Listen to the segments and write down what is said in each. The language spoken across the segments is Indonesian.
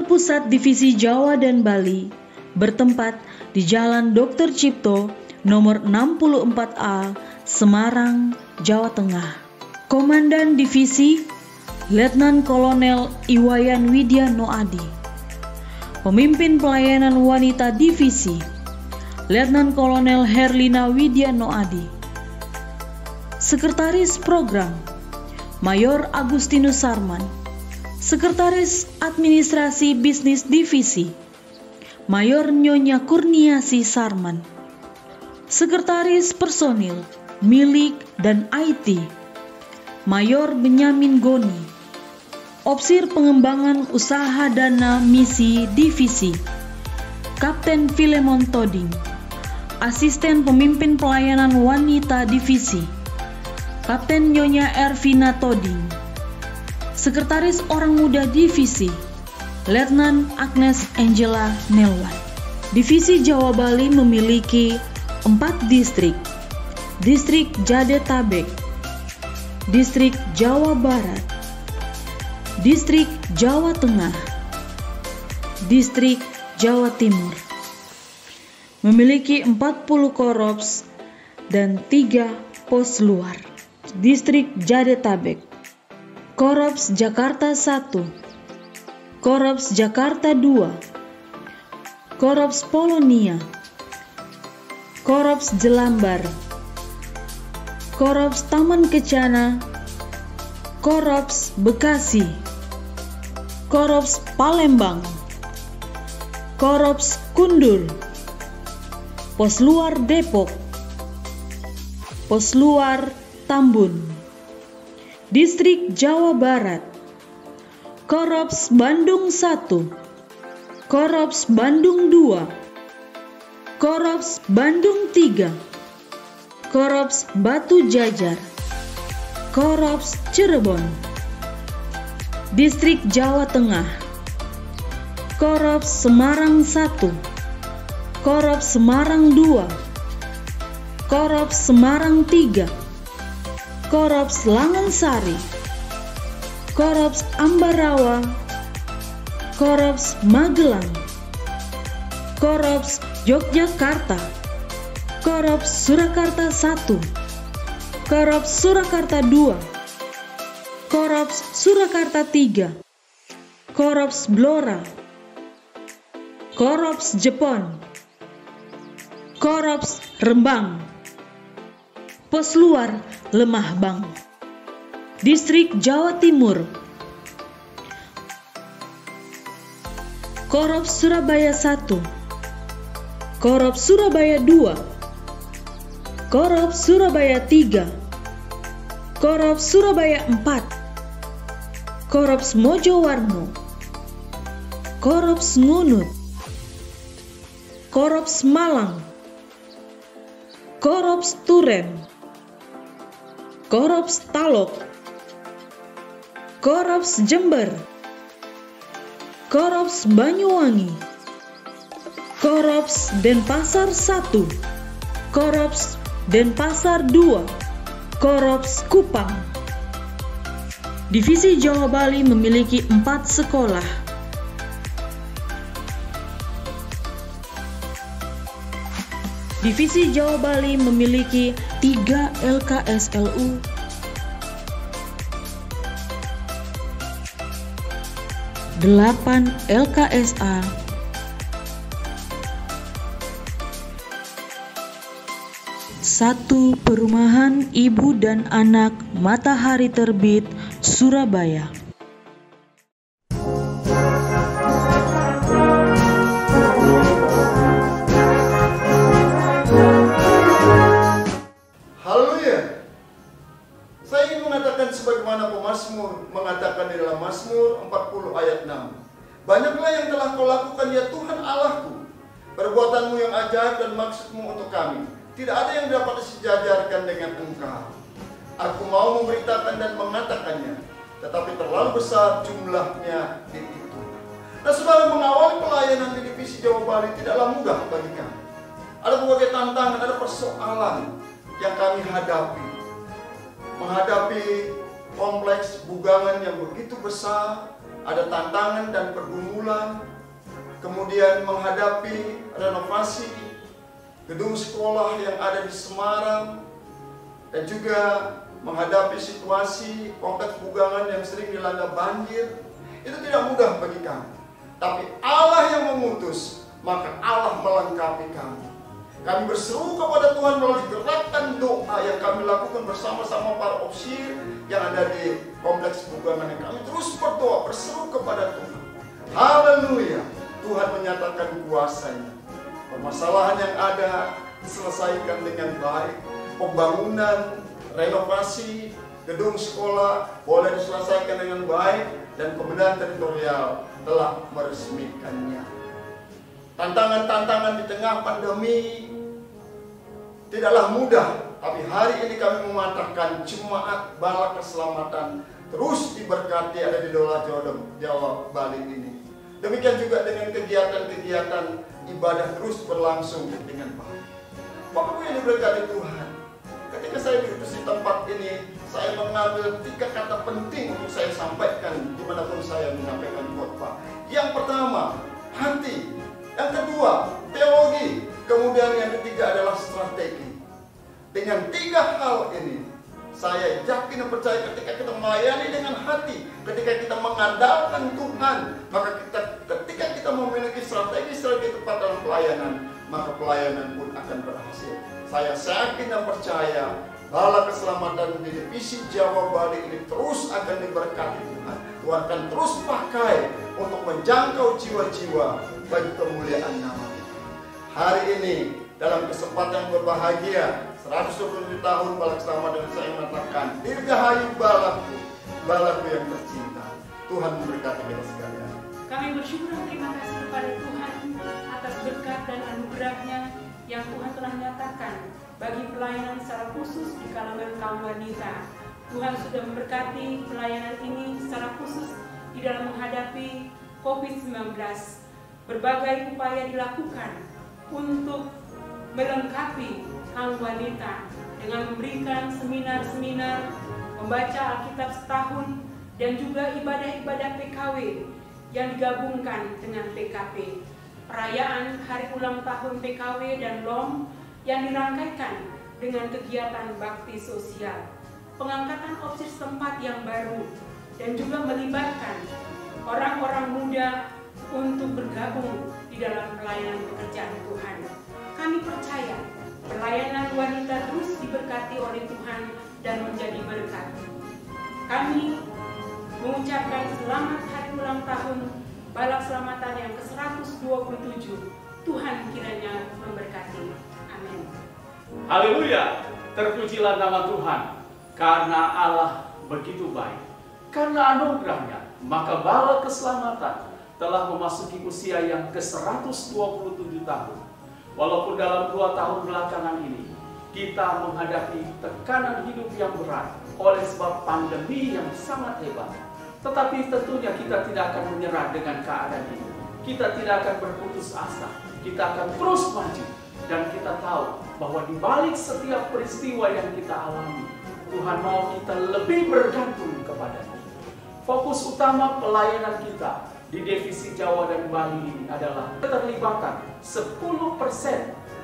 Pusat Divisi Jawa dan Bali bertempat di Jalan Dr. Cipto nomor 64A, Semarang, Jawa Tengah. Komandan Divisi Letnan Kolonel Iwayan Widya Noadi. Pemimpin Pelayanan Wanita Divisi Letnan Kolonel Herlina Widya Noadi. Sekretaris Program Mayor Agustinus Sarman. Sekretaris Administrasi Bisnis Divisi Mayor Nyonya Kurniasi Sarman. Sekretaris Personil, Milik dan IT Mayor Benyamin Goni. Opsir Pengembangan Usaha Dana Misi Divisi Kapten Filemon Toding. Asisten Pemimpin Pelayanan Wanita Divisi Kapten Nyonya Ervina Toding. Sekretaris Orang Muda Divisi Letnan Agnes Angela Nelwan. Divisi Jawa Bali memiliki 4 distrik. Distrik Jadetabek, Distrik Jawa Barat, Distrik Jawa Tengah, Distrik Jawa Timur. Memiliki 40 Korops dan 3 pos luar. Distrik Jadetabek, Korops Jakarta 1, Korops Jakarta 2, Korops Polonia, Korops Jelambar, Korops Taman Kencana, Korops Bekasi, Korops Palembang, Korops Kundur, Pos Luar Depok, Pos Luar Tambun. Distrik Jawa Barat, Korops Bandung 1, Korops Bandung 2, Korops Bandung 3, Korops Batu Jajar, Korops Cirebon. Distrik Jawa Tengah, Korops Semarang 1, Korops Semarang 2, Korops Semarang 3, Korops Langansari, Korops Ambarawa, Korops Magelang, Korops Yogyakarta, Korops Surakarta 1, Korops Surakarta 2, Korops Surakarta 3, Korops Blora, Korops Jepon, Korops Rembang. Pos Luar Lemah Bang. Distrik Jawa Timur, Korops Surabaya 1, Korops Surabaya 2, Korops Surabaya 3, Korops Surabaya 4, Korops Mojowarno, Korops Ngunut, Korops Malang, Korops Turen, Korops Talok, Korops Jember, Korops Banyuwangi, Korops Denpasar 1, Korops Denpasar 2, Korops Kupang. Divisi Jawa Bali memiliki 4 sekolah. Divisi Jawa Bali memiliki 3 LKSLU, 8 LKSA, 1 Perumahan Ibu dan Anak Matahari Terbit Surabaya. Sebagaimana pemazmur mengatakan di dalam Mazmur 40 ayat 6. Banyaklah yang telah kau lakukan ya Tuhan Allahku, perbuatanmu yang ajaib dan maksudmu untuk kami. Tidak ada yang dapat disejajarkan dengan Engkau. Aku mau memberitakan dan mengatakannya, tetapi terlalu besar jumlahnya itu. Nah, saudara, mengawali pelayanan di Divisi Jawa Bali tidaklah mudah bagi kami. Ada berbagai tantangan, ada persoalan yang kami hadapi. Menghadapi kompleks bugangan yang begitu besar, ada tantangan dan pergumulan bulan, kemudian menghadapi renovasi gedung sekolah yang ada di Semarang, dan juga menghadapi situasi kompleks Bugangan yang sering dilanda banjir. Itu tidak mudah bagi kami. Tapi Allah yang memutus, maka Allah melengkapi kami. Kami berseru kepada Tuhan melalui gerakan doa yang kami lakukan bersama-sama para opsir yang ada di kompleks Bugangan. Kami terus berdoa, berseru kepada Tuhan. Haleluya, Tuhan menyatakan kuasa-Nya. Permasalahan yang ada diselesaikan dengan baik. Pembangunan, renovasi gedung sekolah boleh diselesaikan dengan baik, dan Pemerintahan Teritorial telah meresmikannya. Tantangan-tantangan di tengah pandemi tidaklah mudah, tapi hari ini kami mengatakan jemaat Bala Keselamatan terus diberkati ada di Dola Jawa Bali ini. Demikian juga dengan kegiatan-kegiatan ibadah terus berlangsung dengan baik. Bapak Ibu yang diberkati Tuhan, ketika saya diutus di tempat ini, saya mengambil 3 kata penting untuk saya sampaikan dimanapun saya menyampaikan khotbah. Yang pertama, hati. Yang kedua, teologi. Kemudian yang ketiga adalah strategi. Dengan 3 hal ini, saya yakin dan percaya ketika kita melayani dengan hati, ketika kita mengandalkan Tuhan, maka ketika kita memiliki strategi-strategi tepat dalam pelayanan, maka pelayanan pun akan berhasil. Saya yakin dan percaya Bala Keselamatan di Divisi Jawa Bali ini terus akan diberkati Tuhan. Tuhan akan terus pakai untuk menjangkau jiwa-jiwa bagi kemuliaan nama-Nya. Hari ini dalam kesempatan berbahagia 127 tahun Bala Keselamatan, saya mengatakan dirgahayu balaku yang tercinta. Tuhan memberkati kita sekalian. Kami bersyukur dan terima kasih kepada Tuhan atas berkat dan anugerah-Nya yang Tuhan telah nyatakan bagi pelayanan secara khusus di kalangan kaum wanita. Tuhan sudah memberkati pelayanan ini secara khusus di dalam menghadapi COVID-19. Berbagai upaya dilakukan untuk melengkapi kaum wanita dengan memberikan seminar-seminar, membaca Alkitab setahun, dan juga ibadah-ibadah PKW yang digabungkan dengan PKP. Perayaan Hari Ulang Tahun PKW dan LOM yang dirangkaikan dengan kegiatan bakti sosial, pengangkatan opsir setempat yang baru, dan juga melibatkan orang-orang muda untuk bergabung di dalam pelayanan pekerjaan Tuhan. Kami percaya pelayanan wanita terus diberkati oleh Tuhan dan menjadi berkat. Kami mengucapkan selamat Hari Ulang Tahun Bala Keselamatan yang ke-127. Tuhan kiranya memberkati. Amin. Haleluya, terpujilah nama Tuhan, karena Allah begitu baik. Karena anugerah-Nya, maka Bala Keselamatan telah memasuki usia yang ke-127 tahun. Walaupun dalam 2 tahun belakangan ini, kita menghadapi tekanan hidup yang berat oleh sebab pandemi yang sangat hebat. Tetapi tentunya kita tidak akan menyerah dengan keadaan ini. Kita tidak akan berputus asa. Kita akan terus maju. Dan kita tahu bahwa di balik setiap peristiwa yang kita alami, Tuhan mau kita lebih bergantung kepada-Nya. Fokus utama pelayanan kita di Divisi Jawa dan Bali ini adalah keterlibatan 10%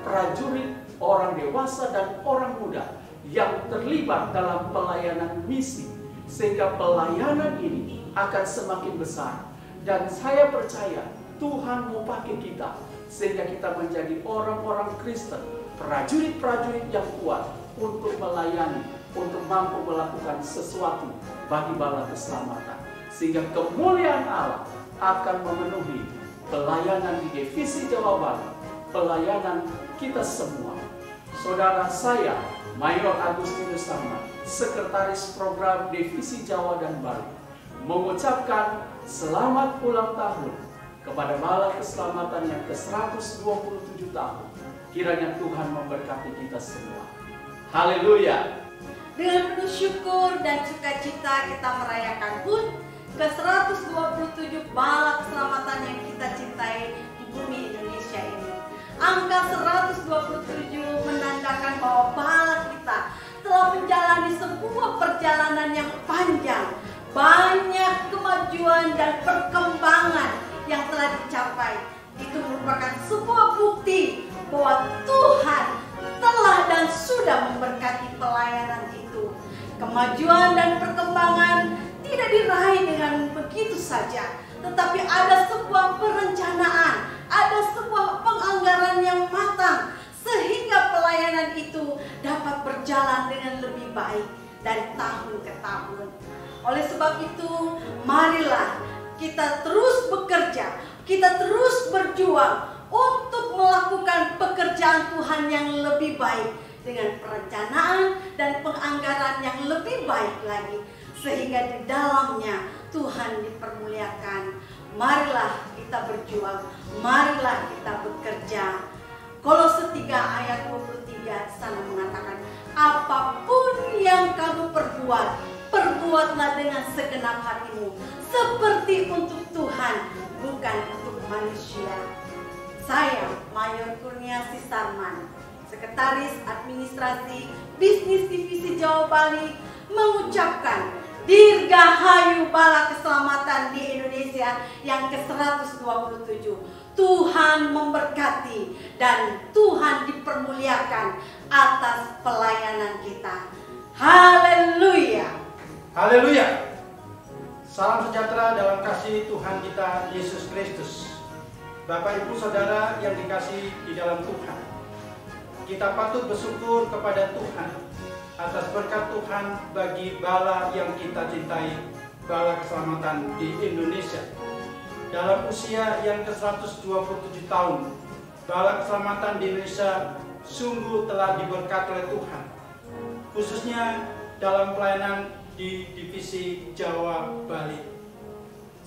prajurit, orang dewasa dan orang muda yang terlibat dalam pelayanan misi, sehingga pelayanan ini akan semakin besar. Dan saya percaya Tuhan mau pakai kita sehingga kita menjadi orang-orang Kristen, prajurit-prajurit yang kuat untuk melayani, untuk mampu melakukan sesuatu bagi Bala Keselamatan, sehingga kemuliaan Allah akan memenuhi pelayanan di Divisi Jawa Bali, pelayanan kita semua. Saudara saya, Mayor Agustinus Sarman, Sekretaris Program Divisi Jawa dan Bali, mengucapkan selamat ulang tahun kepada Bala Keselamatan yang ke-127 tahun. Kiranya Tuhan memberkati kita semua. Haleluya. Dengan penuh syukur dan sukacita kita merayakan HUT ke-127 Bala Keselamatan yang kita cintai di bumi Indonesia ini. Angka 127 menandakan bahwa Bala kita telah menjalani sebuah perjalanan yang panjang. Banyak kemajuan dan perkembangan yang telah baik. Itu merupakan sebuah bukti bahwa Tuhan telah dan sudah memberkati pelayanan itu. Kemajuan dan perkembangan tidak diraih dengan begitu saja, tetapi ada sebuah perencanaan, ada sebuah penganggaran yang matang, sehingga pelayanan itu dapat berjalan dengan lebih baik dari tahun ke tahun. Oleh sebab itu, marilah kita terus bekerja, kita terus berjuang untuk melakukan pekerjaan Tuhan yang lebih baik dengan perencanaan dan penganggaran yang lebih baik lagi, sehingga di dalamnya Tuhan dipermuliakan. Marilah kita berjuang, marilah kita bekerja. Kolose 3 ayat 23 sana mengatakan, apapun yang kamu perbuat, perbuatlah dengan segenap hatimu, seperti untuk Tuhan, bukan untuk manusia. Saya, Mayor Kurniasi Sarman, Sekretaris Administrasi Bisnis Divisi Jawa Bali, mengucapkan Dirgahayu Bala Keselamatan di Indonesia yang ke-127. Tuhan memberkati dan Tuhan dipermuliakan atas pelayanan kita. Haleluya. Haleluya. Salam sejahtera dalam kasih Tuhan kita Yesus Kristus. Bapak Ibu Saudara yang dikasihi di dalam Tuhan, kita patut bersyukur kepada Tuhan atas berkat Tuhan bagi bala yang kita cintai, bala keselamatan di Indonesia. Dalam usia yang ke-127 tahun, bala keselamatan di Indonesia sungguh telah diberkati oleh Tuhan, khususnya dalam pelayanan di Divisi Jawa Bali.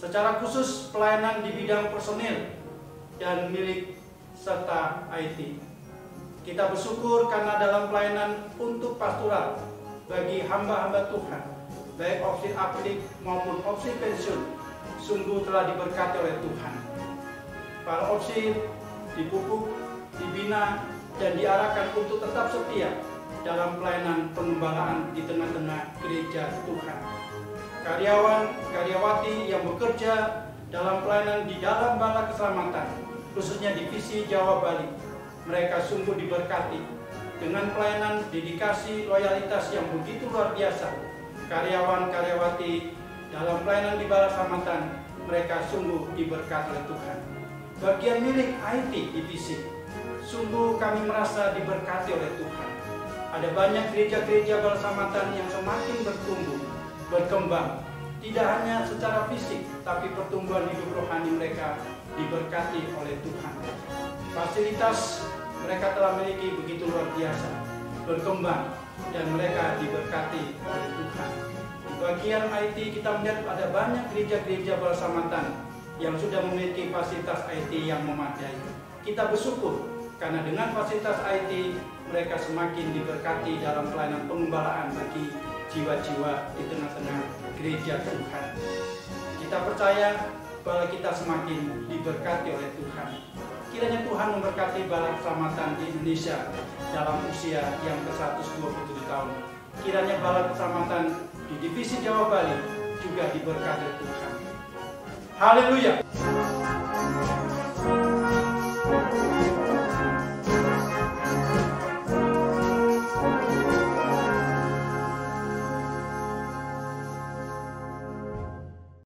Secara khusus pelayanan di bidang personil dan milik serta IT. Kita bersyukur karena dalam pelayanan untuk pastoral bagi hamba-hamba Tuhan, baik opsi aplik maupun opsi pensiun, sungguh telah diberkati oleh Tuhan. Para opsi dipupuk, dibina, dan diarahkan untuk tetap setia dalam pelayanan pengembalaan di tengah-tengah gereja Tuhan. Karyawan-karyawati yang bekerja dalam pelayanan di dalam bala keselamatan, khususnya Divisi Jawa Bali, mereka sungguh diberkati dengan pelayanan, dedikasi, loyalitas yang begitu luar biasa. Karyawan-karyawati dalam pelayanan di bala keselamatan, mereka sungguh diberkati oleh Tuhan. Bagian milik IT divisi, sungguh kami merasa diberkati oleh Tuhan. Ada banyak gereja-gereja bala keselamatan yang semakin bertumbuh, berkembang, tidak hanya secara fisik, tapi pertumbuhan hidup rohani mereka diberkati oleh Tuhan. Fasilitas mereka telah miliki begitu luar biasa, berkembang, dan mereka diberkati oleh Tuhan. Di bagian IT kita melihat ada banyak gereja-gereja bala keselamatan yang sudah memiliki fasilitas IT yang memadai. Kita bersyukur karena dengan fasilitas IT mereka semakin diberkati dalam pelayanan pengembalaan bagi jiwa-jiwa di tengah-tengah gereja Tuhan. Kita percaya bahwa kita semakin diberkati oleh Tuhan. Kiranya Tuhan memberkati bala keselamatan di Indonesia dalam usia yang ke-127 tahun. Kiranya bala keselamatan di Divisi Jawa Bali juga diberkati Tuhan. Haleluya.